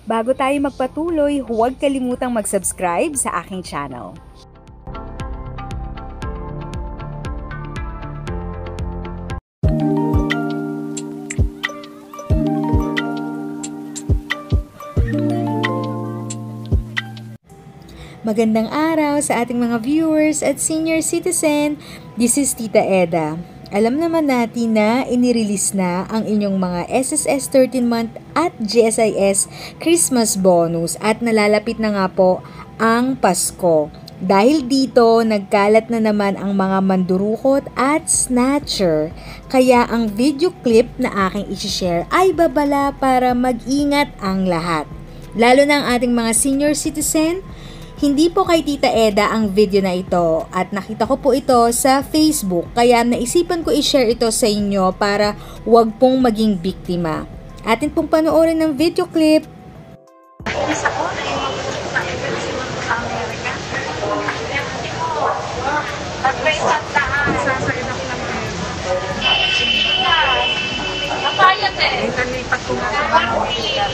Bago tayo magpatuloy, huwag kalimutang mag-subscribe sa aking channel. Magandang araw sa ating mga viewers at senior citizen. This is Tita Eda. Alam naman natin na inirelease na ang inyong mga SSS 13-month at GSIS Christmas bonus at nalalapit na nga po ang Pasko. Dahil dito, nagkalat na naman ang mga mandurukot at snatcher. Kaya ang video clip na aking i-share ay babala para mag-ingat ang lahat. Lalo na ang ating mga senior citizen. Hindi po kay Tita Eda ang video na ito at nakita ko po ito sa Facebook kaya naisipan ko i-share ito sa inyo para wag pong maging biktima. Atin pong panoorin ng video clip. Isa ko na yung sa Amerika. At may isang daan. Sasakit ako ng napayat eh. Nalipat ko nga sa mga problema.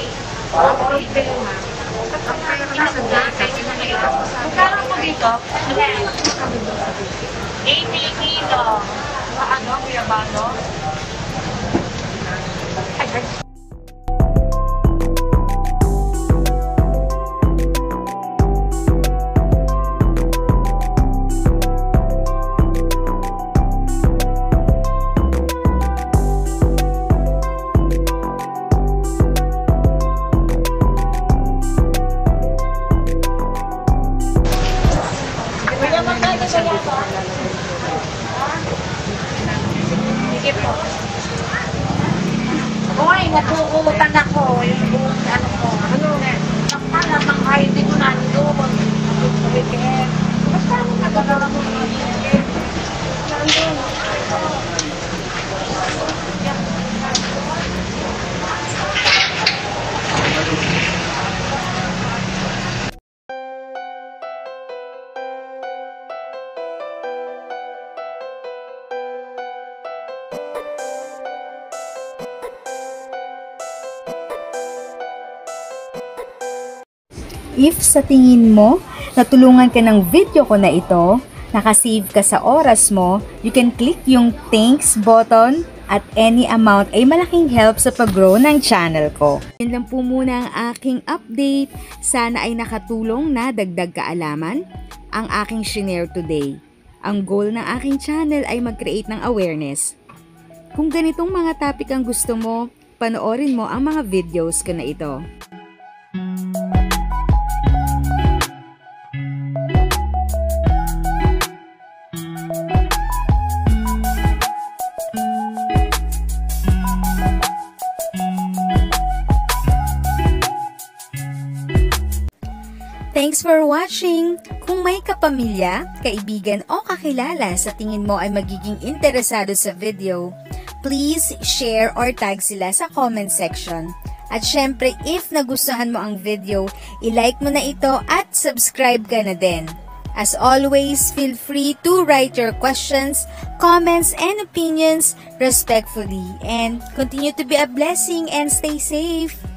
Magkano po dito? 80 kilo. Ano, Kuya Bano? Sige po. Uy, nakukutan ako. Yung buong ano ko. Ano? Sakala, ang ID ko nandun. Basta ako nagagawa mo ng ID. Nandun. If sa tingin mo, natulungan ka ng video ko na ito, nakasave ka sa oras mo, you can click yung thanks button at any amount ay malaking help sa pag-grow ng channel ko. Yan lang po muna ang aking update. Sana ay nakatulong na dagdag kaalaman ang aking share today. Ang goal ng aking channel ay mag-create ng awareness. Kung ganitong mga topic ang gusto mo, panoorin mo ang mga videos ko na ito. Thanks for watching! Kung may kapamilya, kaibigan o kakilala sa tingin mo ay magiging interesado sa video, please share or tag sila sa comment section. At syempre, if nagustuhan mo ang video, i-like mo na ito at subscribe ka na din. As always, feel free to write your questions, comments, and opinions respectfully. And continue to be a blessing and stay safe!